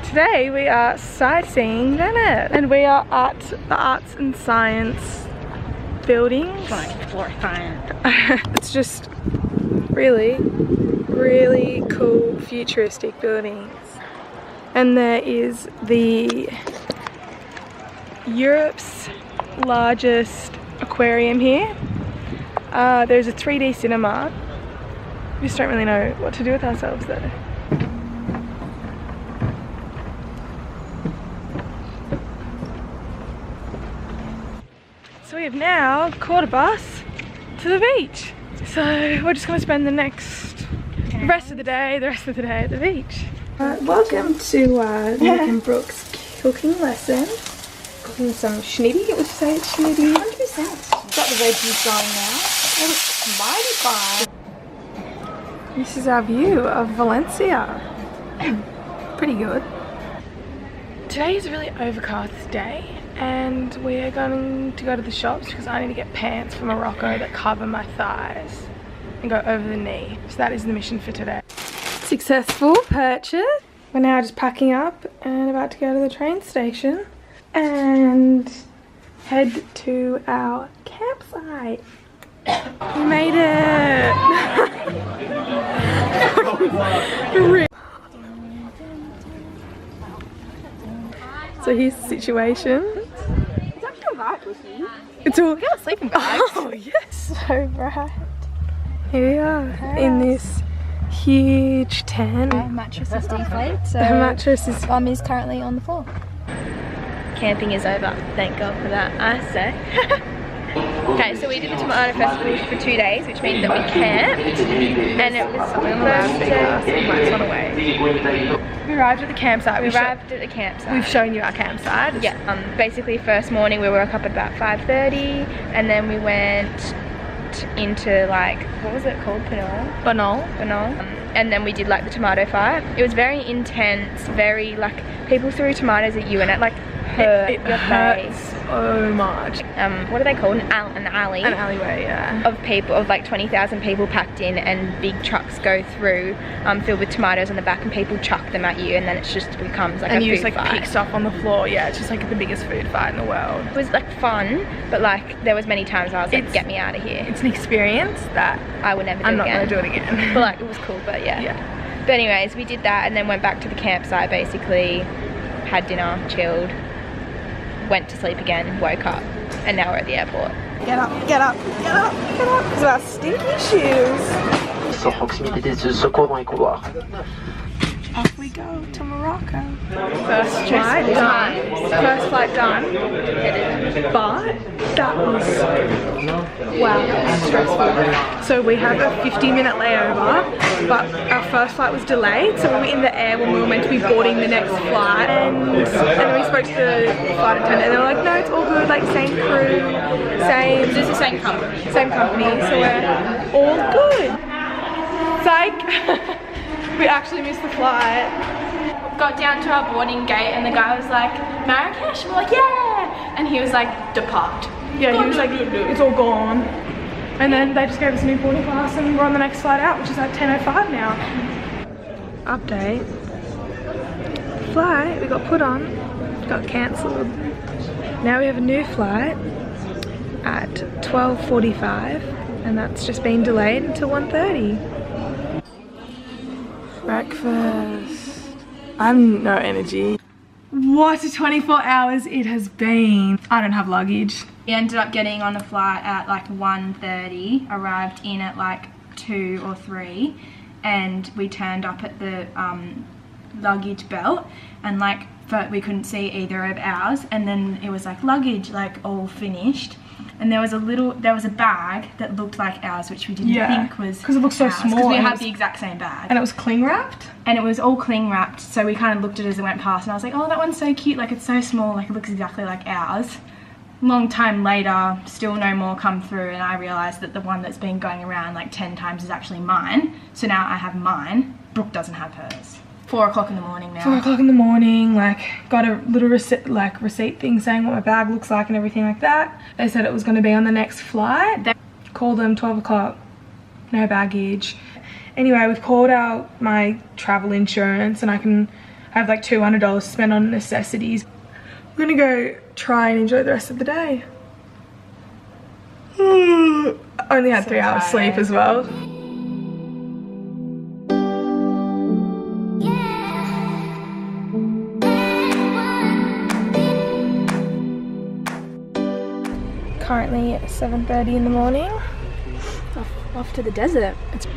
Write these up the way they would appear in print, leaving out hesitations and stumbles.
Today we are sightseeing Venice and we are at the Arts and Science buildings. It's just really cool futuristic buildings. And there is the Europe's largest aquarium here. There's a 3D cinema. We just don't really know what to do with ourselves though. So we have now caught a bus to the beach. So we're just going to spend the rest of the day at the beach. Welcome to Nick and Brooke's cooking lesson. Cooking some schnitty. Would you say it's schnitty? 100%. Got the veggies going now. It looks mighty fine. This is our view of Valencia. Pretty good. Today is a really overcast day and we are going to go to the shops because I need to get pants from Morocco that cover my thighs and go over the knee. So that is the mission for today. Successful purchase. We're now just packing up and about to go to the train station and head to our campsite. We made it! So here's the situation. It's actually alright with you. It's all We got a sleeping bag. Oh yes, so bright. Here we are in this huge tent. My mattress is deflated, so The mattress is Mum is currently on the floor. Camping is over. Thank God for that, I say. Okay, so we did the Tomato Festival for 2 days, which means that we camped, and it was the first day. We arrived at the campsite. We arrived at the campsite. We've shown you our campsite. Yeah. Basically, first morning we woke up at about 5:30, and then we went into like, what was it called? Banal. And then we did like the tomato fight. It was very intense, very like people threw tomatoes at you and it like hurt It your hurts face. so much. What are they called? An alley. An alleyway, yeah. Of people, of like 20,000 people packed in, and big trucks go through filled with tomatoes on the back, and people chuck them at you, and then it just becomes like and a you food just like fight. pick stuff on the floor. Yeah, it's just like the biggest food fight in the world. It was like fun, but like there was many times I was like, get me out of here. It's an experience that I would never do I'm not again. going to do it again. But like it was cool, but yeah. But anyways, we did that and then went back to the campsite, basically had dinner, chilled, went to sleep again, woke up, and now we're at the airport. Get up, get up, get up, get up, because of our stinky shoes. Sans proximité des secours dans les couloirs. Off we go to Morocco. First flight done. But that was, wow, stressful. So we have a 50-minute layover, but our first flight was delayed. So we were in the air when we were meant to be boarding the next flight. And then we spoke to the flight attendant and they were like, no, it's all good, like same crew, same. This is the same company. Same company, so we're all good. Psych! We actually missed the flight. Got down to our boarding gate and the guy was like, Marrakesh? We're like, yeah! And he was like, depart. Yeah, he was like, it's all gone. And then they just gave us a new boarding pass and we're on the next flight out, which is at 10:05 now. Update. Flight we got put on, got cancelled. Now we have a new flight at 12:45 and that's just been delayed until 1:30. Breakfast. I have no energy. What a 24 hours it has been. I don't have luggage. We ended up getting on a flight at like 1:30, arrived in at like 2 or 3, and we turned up at the luggage belt and like we couldn't see either of ours, and then it was like luggage like all finished. And there was a bag that looked like ours, which we didn't think was because it looks so ours, small. because we had the exact same bag. And it was cling wrapped? And it was all cling wrapped, so we kind of looked at it as it went past and I was like, oh, that one's so cute, like it's so small, like it looks exactly like ours. Long time later, still no more come through, and I realised that the one that's been going around like 10 times is actually mine. So now I have mine, Brooke doesn't have hers. 4 o'clock in the morning now. 4 o'clock in the morning, like got a little receipt thing saying what my bag looks like and everything like that. They said it was going to be on the next flight. Called them 12 o'clock, no baggage. Anyway, we've called out my travel insurance and I have like $200 to spend on necessities. I'm gonna go try and enjoy the rest of the day. Only had 3 hours sleep as well. Currently 7:30 in the morning. Off to the desert. It's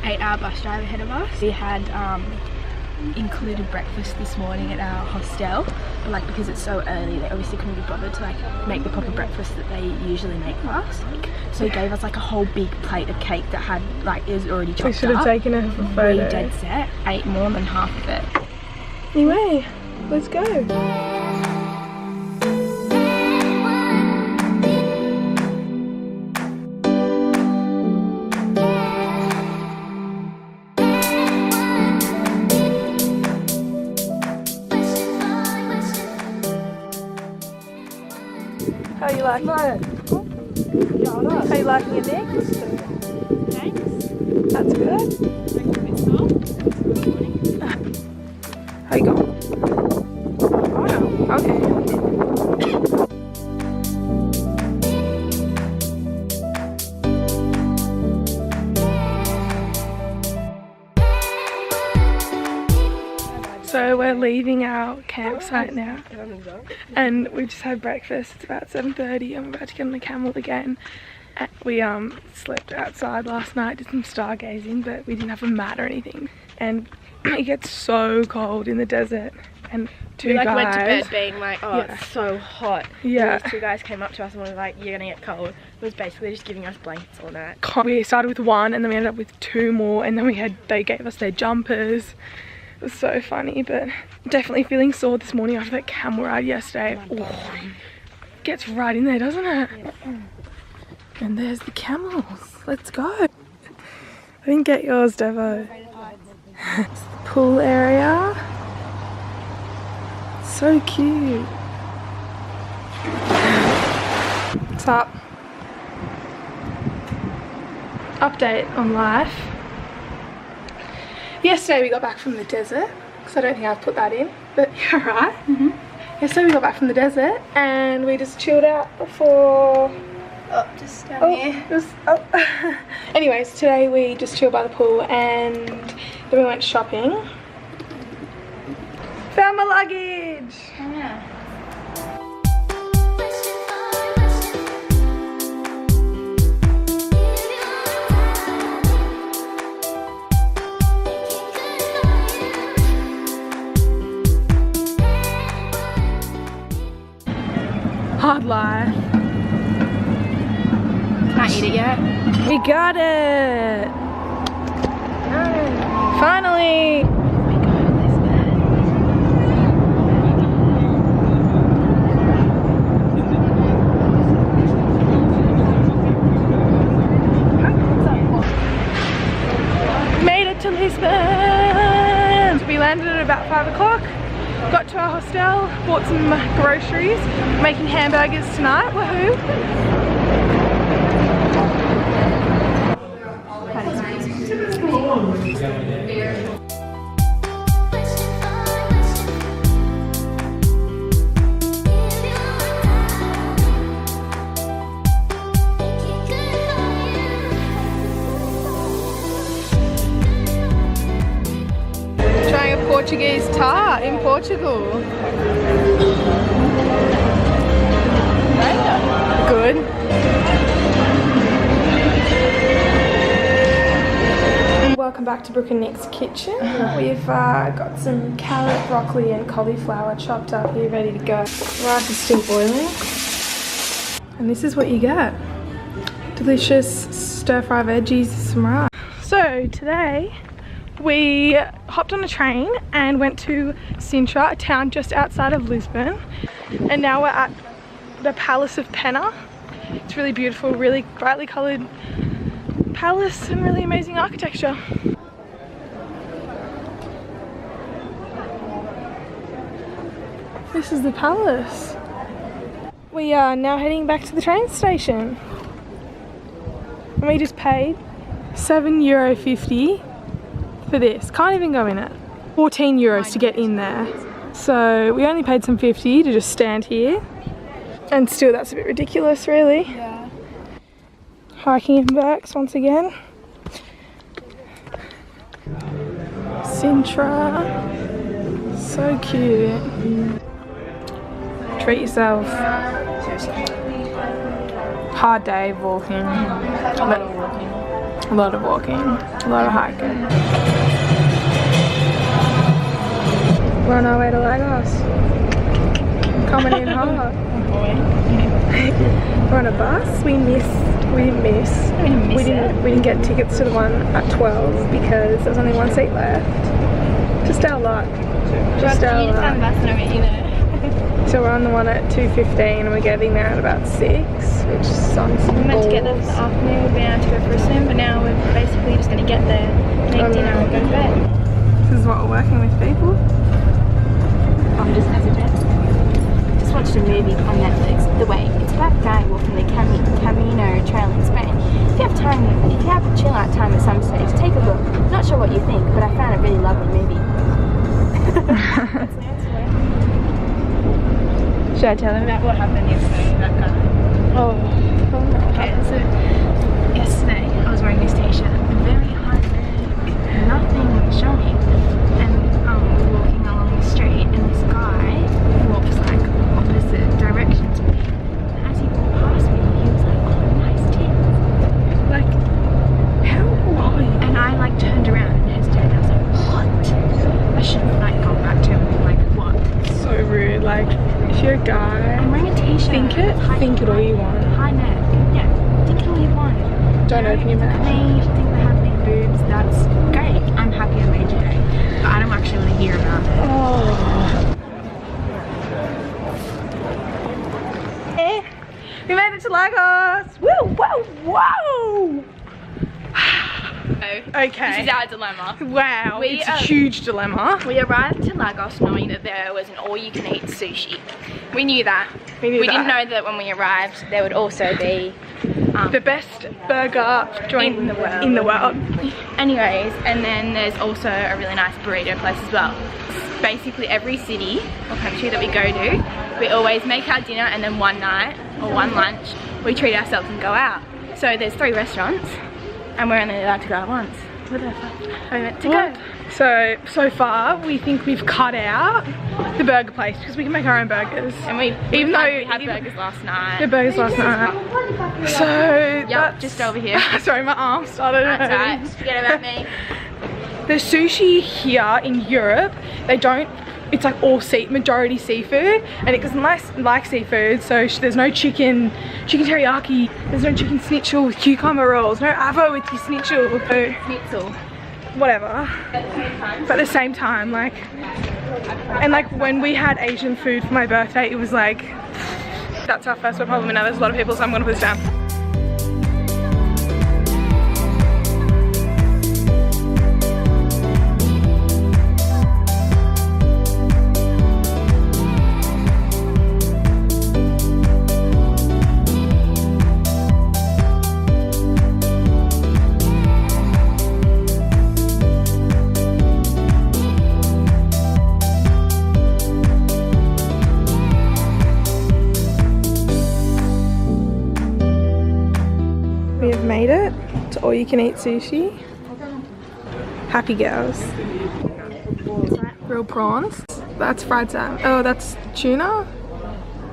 8-hour bus drive ahead of us. We had included breakfast this morning at our hostel, but like because it's so early they obviously couldn't be bothered to like make the proper breakfast that they usually make for us. So he gave us like a whole big plate of cake that had like, it was already chopped up. We should have taken a photo. Really dead set. Ate more than half of it. Anyway, let's go. How you liking it? How you liking it, Nick? Thanks. That's good. How you going? Wow, okay. So we're leaving our campsite now, and we just had breakfast. It's about 7:30 and we're about to get on the camel again. We slept outside last night, did some stargazing, but we didn't have a mat or anything. And it gets so cold in the desert, and We like went to bed being like, oh, Yeah. it's so hot. Yeah. And these 2 guys came up to us and were like, you're gonna get cold. It was basically just giving us blankets all night. We started with 1 and then we ended up with 2 more, and then they gave us their jumpers. It was so funny, but definitely feeling sore this morning after that camel ride yesterday. Oh, gets right in there, doesn't it? Yeah. And there's the camels. Let's go. I didn't get yours, Devo. It's the pool area. So cute. What's up? Update on life. Yesterday we got back from the desert, because I don't think I've put that in, but you're right. Yesterday we got back from the desert and we just chilled out before. Oh, just down here. Anyways, today we just chilled by the pool and then we went shopping. Found my luggage! Oh, yeah. Hard life. Can't eat it yet. We got it! Finally! Made it to Lisbon! We landed at about 5 o'clock. Got to our hostel, bought some groceries, making hamburgers tonight, woohoo! Trying a Portuguese tart in Portugal. Good. Welcome back to Brooke and Nick's kitchen. We've got some carrot, broccoli and cauliflower chopped up here ready to go. Rice is still boiling. And this is what you get. Delicious stir-fry veggies, some rice. So today we hopped on a train and went to Sintra, a town just outside of Lisbon. And now we're at the Palace of Pena. It's really beautiful, really brightly coloured palace and really amazing architecture. This is the palace. We are now heading back to the train station. And we just paid €7.50 for this. Can't even go in it. 14 euros to get in there. So we only paid some 50 to just stand here. And still that's a bit ridiculous really. Yeah. Hiking in Berks once again. Sintra. So cute. Treat yourself. Hard day of walking. A lot of walking. A lot of walking. A lot of hiking. We're on our way to Lagos. Coming in hot. We're on a bus. We didn't get tickets to the one at 12 because there was only one seat left. Just our luck. Just our luck. So we're on the one at 2:15 and we're getting there at about 6, which is on some We meant to get there this afternoon, we've been able to go for a swim, but now we're basically just going to get there, make dinner and go to bed. This is what we're working with, people. I'm just watched a movie on Netflix, The Way. It's about a guy walking the Camino Trail in Spain. If you have a chill out time at some stage, take a look. Not sure what you think, but I found a really lovely movie. Should I tell them about what happened yesterday to that guy? Okay, so yesterday I was wearing this t-shirt, very high leg, nothing showing, and we were walking along the street and this guy walks like opposite direction to me, and as he walked past me he was like, oh nice tits, like how are you? And I like turned around and hesitated, I was like what? I should have like gone back to him and been like what? So rude, like if you're a guy, I'm wearing a t-shirt. think it all you want. High neck. Yeah, think it all you want. Don't open your mouth. Me, think I have big boobs, that's great. I'm happy I made your day. But I don't actually want to hear about it. Oh. We made it to Lagos! Woo! Whoa! Whoa! Okay. This is our dilemma. Wow, it's a huge dilemma. We arrived to Lagos knowing that there was an all-you-can-eat sushi. We knew that. We didn't know that when we arrived there would also be the best burger joint in the world. Anyways, and then there's also a really nice burrito place as well. Basically every city or country that we go to, we always make our dinner and then one night or one lunch we treat ourselves and go out. So there's 3 restaurants and we're only allowed to go out once. Where the fuck are we meant to go? So far we think we've cut out the burger place because we can make our own burgers. And we had burgers last night. The burgers last night. So yep, just over here. Sorry, my arm started hurting. That's right, forget about me. The sushi here in Europe, they don't, it's like all majority seafood, and it doesn't like seafood, so there's no chicken teriyaki, there's no chicken schnitzel with cucumber rolls, no avo with your schnitzel. Schnitzel. Whatever. But at the same time, like, and like when we had Asian food for my birthday, it was like, that's our first world problem, and now there's a lot of people, so I'm gonna put this down. We have made it to all you can eat sushi. Happy girls. Real prawns. That's fried salmon. Oh, that's tuna?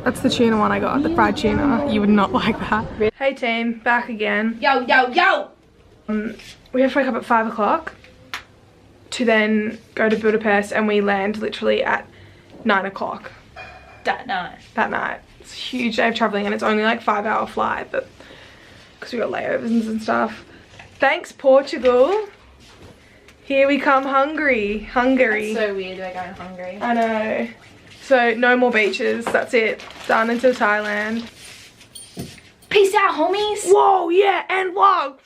That's the tuna one I got, the fried tuna. You would not like that. Hey team, back again. Yo, yo, yo! We have to wake up at 5 o'clock to then go to Budapest, and we land literally at 9 o'clock. That night. It's a huge day of traveling, and it's only like 5-hour flight, but because we got layovers and stuff. Thanks Portugal. Here we come, Hungary. That's so weird we're going hungry. I know. So no more beaches, that's it. Done until Thailand. Peace out, homies. Whoa, yeah, and vlog.